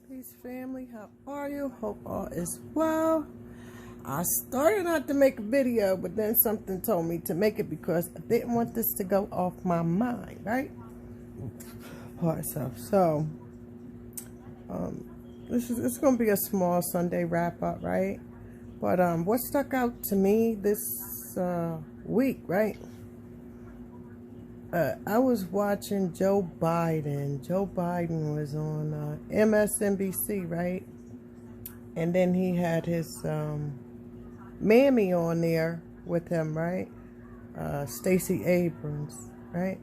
Peace family, how are you? Hope all is well. I started not to make a video, but then something told me to make it because I didn't want this to go off my mind, right? Hard stuff. So, it's gonna be a small Sunday wrap up, right? But what stuck out to me this week, right? I was watching Joe Biden. Joe Biden was on MSNBC, right? And then he had his mammy on there with him, right? Stacey Abrams, right?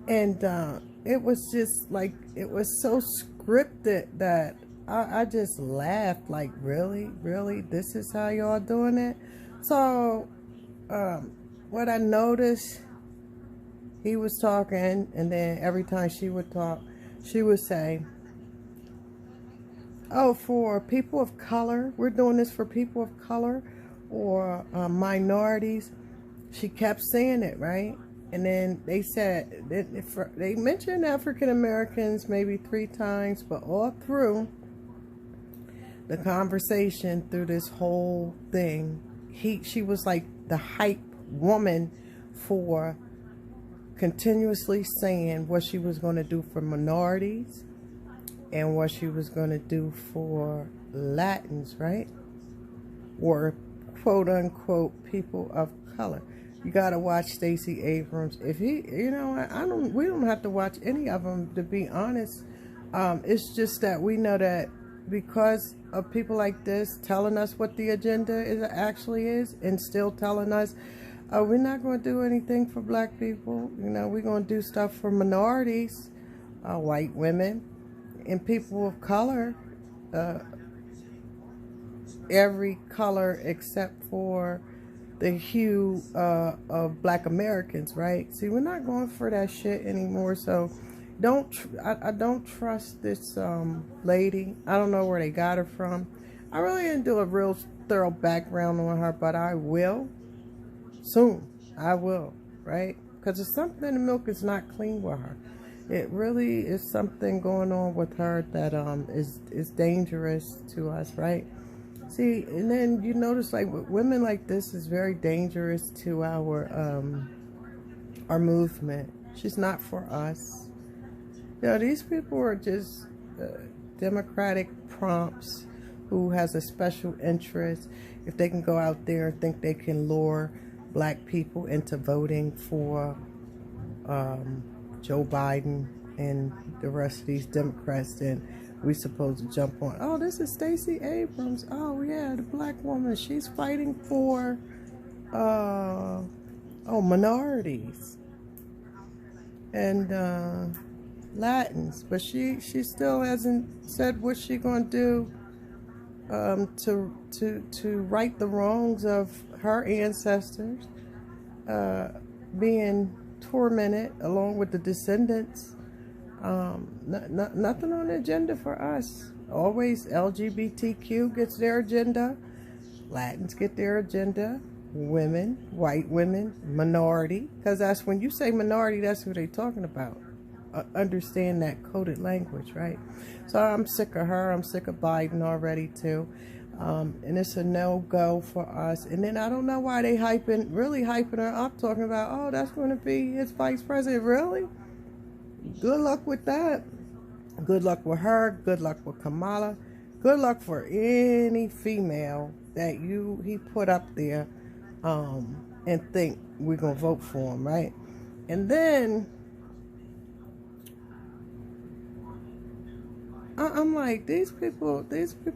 And it was just like, it was so scripted that I just laughed, like, really? Really? This is how y'all doing it? So, what I noticed, he was talking, and then every time she would talk, she would say, oh, for people of color, we're doing this for people of color or minorities. She kept saying it, right? And then they said, they mentioned African Americans maybe 3 times, but all through the conversation, through this whole thing, she was like the hype woman for continuously saying what she was going to do for minorities and what she was going to do for Latins, right? Or quote unquote people of color. You got to watch Stacey Abrams. If he, we don't have to watch any of them, to be honest. It's just that we know that because of people like this telling us what the agenda actually is, and still telling us, we're not going to do anything for black people. We're going to do stuff for minorities, white women, and people of color, every color except for the hue of black Americans, right? See, we're not going for that shit anymore. So I don't trust this lady. I don't know where they got her from. I really didn't do a real thorough background on her, but I will soon. I will, right? Because there's something in the milk is not clean with her. It really is something going on with her that is dangerous to us, right? See, and then you notice, like, with women like this is very dangerous to our movement. She's not for us. These people are just Democratic prompts who has a special interest. If they can go out there and think they can lure black people into voting for Joe Biden and the rest of these Democrats, then we supposed to jump on, oh, this is Stacey Abrams. Oh, yeah, the black woman. She's fighting for minorities and Latins. But she still hasn't said what she's going to do to right the wrongs of her ancestors being tormented along with the descendants. Nothing on the agenda for us. Always LGBTQ gets their agenda, Latins get their agenda, women, white women, minority, because that's when you say minority, that's who they're talking about. Understand that coded language, right? So I'm sick of her. I'm sick of Biden already too. And it's a no-go for us. And then I don't know why they really hyping her up, talking about, oh, that's going to be his vice president. Really? Good luck with that. Good luck with her. Good luck with Kamala. Good luck for any female that he put up there and think we're going to vote for him, right? And then I'm like, these people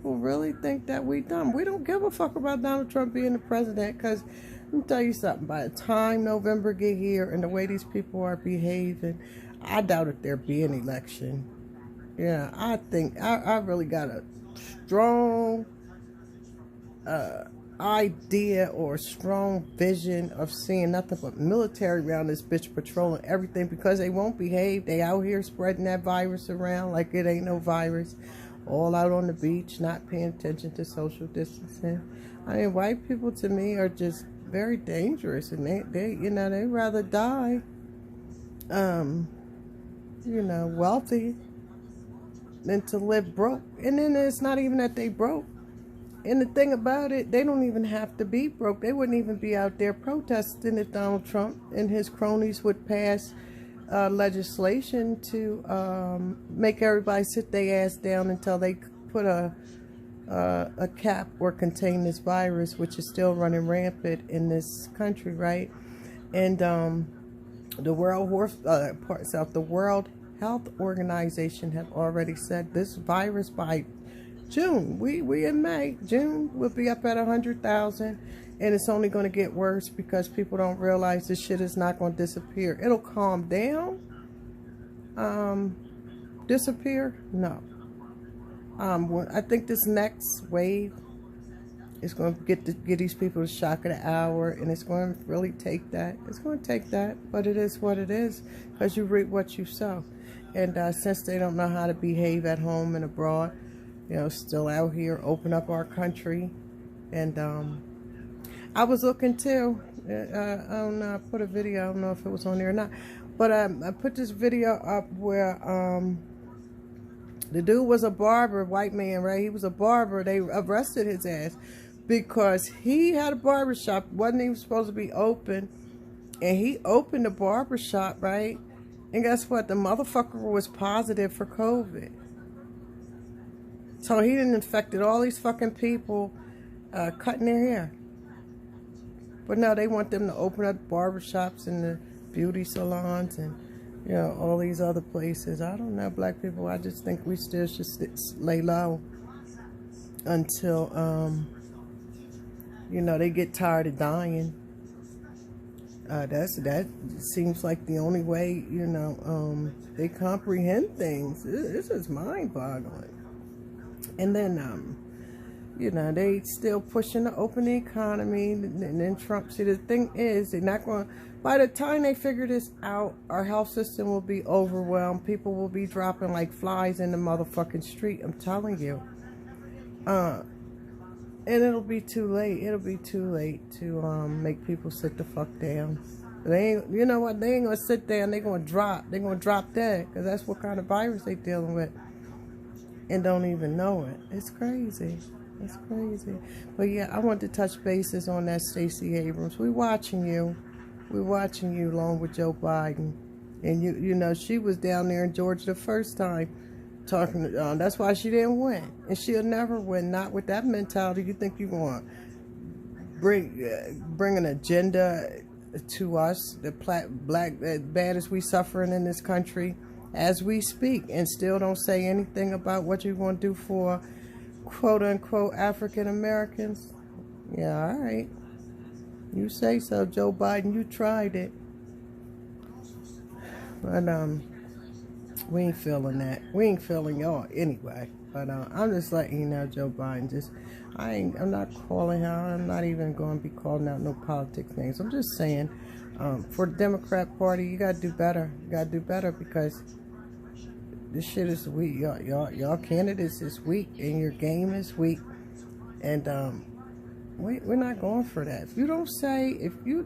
really think that we dumb. We don't give a fuck about Donald Trump being the president, because let me tell you something. By the time November get here and the way these people are behaving, I doubt if there'll be an election. Yeah, I think I really got a strong idea or strong vision of seeing nothing but military around this bitch patrolling everything, because they won't behave. They out here spreading that virus around like it ain't no virus, all out on the beach, not paying attention to social distancing. I mean, white people to me are just very dangerous, and they rather die wealthy than to live broke. And then it's not even that they broke. And the thing about it, they don't even have to be broke. They wouldn't even be out there protesting if Donald Trump and his cronies would pass legislation to make everybody sit their ass down until they put a cap or contain this virus, which is still running rampant in this country, right? And the World Health Organization have already said this virus by June, we in May, June will be up at 100,000, and it's only going to get worse because people don't realize this shit is not going to disappear. It'll calm down. Disappear? No. I think this next wave is going to get these people the shock of the hour, and it's going to really take that. It's going to take that, but it is what it is, because you reap what you sow. And since they don't know how to behave at home and abroad, you know, still out here, open up our country. And I was looking too. I don't know, I put a video, I don't know if it was on there or not, but I put this video up where the dude was a barber, white man, right? He was a barber. They arrested his ass because he had a barber shop, wasn't even supposed to be open, and he opened the barber shop, right? And guess what? The motherfucker was positive for COVID. So he done infected all these fucking people cutting their hair. But no, they want them to open up barbershops and the beauty salons and, you know, all these other places. I don't know, black people. I just think we still should lay low until, you know, they get tired of dying. That seems like the only way, you know, they comprehend things. This is mind-boggling. And then, you know, they still pushing to open the economy. And then Trump, see, the thing is, they're not going to, by the time they figure this out, our health system will be overwhelmed. People will be dropping like flies in the motherfucking street. I'm telling you. And it'll be too late. It'll be too late to make people sit the fuck down. They ain't, you know what? They ain't going to sit down. They're going to drop. They're going to drop dead, because that's what kind of virus they dealing with. And don't even know it. It's crazy. It's crazy. But yeah, I want to touch bases on that Stacey Abrams. We're watching you. We're watching you along with Joe Biden. And you know, she was down there in Georgia the first time talking. That's why she didn't win. And she'll never win. Not with that mentality. You think you're going to bring an agenda to us, the black, as bad as we suffering in this country, as we speak, and still don't say anything about what you're going to do for quote-unquote African Americans? Yeah, all right. You say so, Joe Biden. You tried it. But we ain't feeling that. We ain't feeling y'all anyway. But I'm just letting you know, Joe Biden, I'm not calling out. I'm not even going to be calling out no politics names. I'm just saying, for the Democrat Party, you got to do better. You got to do better, because this shit is weak. Y'all candidates is weak, and your game is weak. And we're not going for that. If you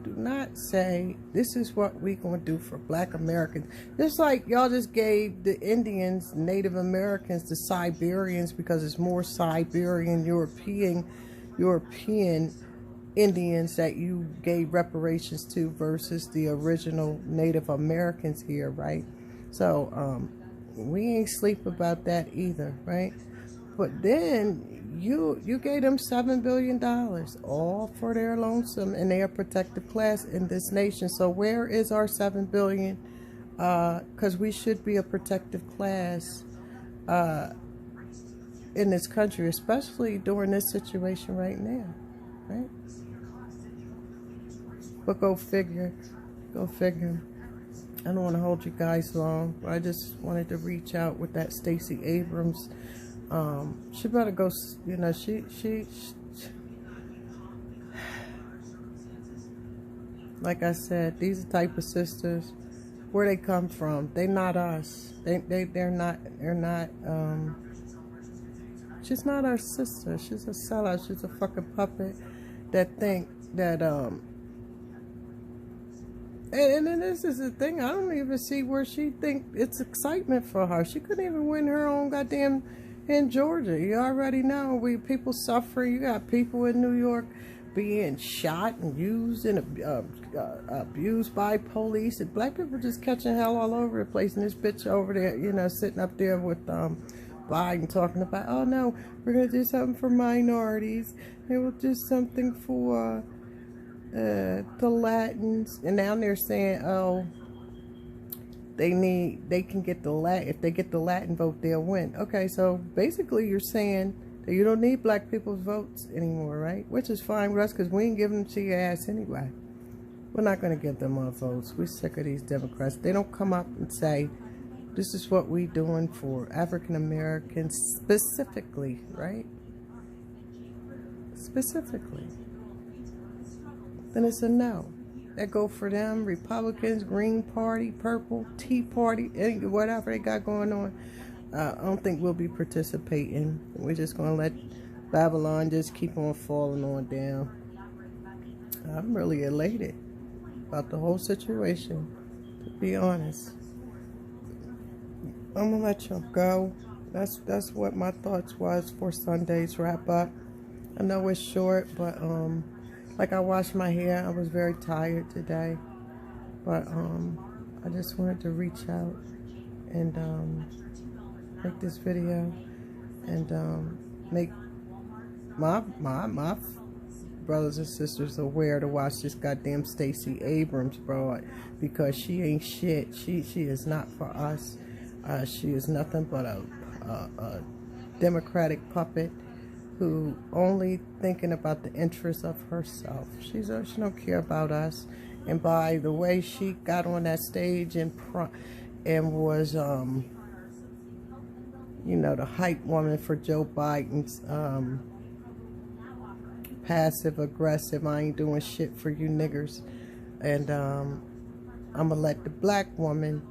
do not say, this is what we're going to do for black Americans, just like y'all just gave the Indians, Native Americans, the Siberians, because it's more Siberian, European Indians that you gave reparations to versus the original Native Americans here, right? So, we ain't sleep about that either, right? But then you gave them $7 billion, all for their lonesome and their protected class in this nation. So where is our $7 billion? Because we should be a protective class in this country, especially during this situation right now, right? But go figure. Go figure. I don't want to hold you guys long. I just wanted to reach out with that Stacey Abrams. She better go, you know, she like I said, these type of sisters, where they come from, they not us. They're not, she's not our sister. She's a sellout. She's a fucking puppet that think that, And then this is the thing. I don't even see where she think it's excitement for her. She couldn't even win her own goddamn in Georgia. You already know people suffering. You got people in New York being shot and used and abused by police. And black people just catching hell all over the place. And this bitch over there, you know, sitting up there with Biden talking about, oh no, we're gonna do something for minorities. And we'll do something for the Latins. And now they're saying, oh, they can get the Latin, if they get the Latin vote, they'll win. Okay, so basically you're saying that you don't need black people's votes anymore, right? Which is fine with us because we ain't giving them to your ass anyway. We're not going to give them our votes. We're sick of these Democrats. They don't come up and say, this is what we're doing for African Americans specifically, right? Specifically. Then it's a no. That go for them, Republicans, Green Party, Purple, Tea Party, whatever they got going on. I don't think we'll be participating. We're just going to let Babylon just keep on falling on down. I'm really elated about the whole situation, to be honest. I'm going to let you go. That's what my thoughts was for Sunday's wrap up. I know it's short, but like I washed my hair, I was very tired today. But I just wanted to reach out and make this video and make my brothers and sisters aware to watch this goddamn Stacey Abrams, bro, because she ain't shit. She is not for us. She is nothing but a Democratic puppet who only thinking about the interests of herself. She don't care about us. And by the way she got on that stage and was you know, the hype woman for Joe Biden's passive aggressive, I ain't doing shit for you niggers. And I'm gonna let the black woman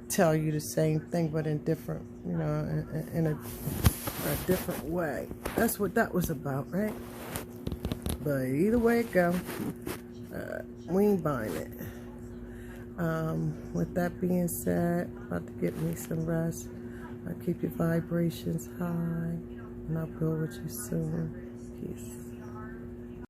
tell you the same thing, but in different, you know, in a different way. That's what that was about, right? But either way it go, we ain't buying it. With that being said, about to get me some rest. I'll keep your vibrations high, and I'll build with you soon. Peace.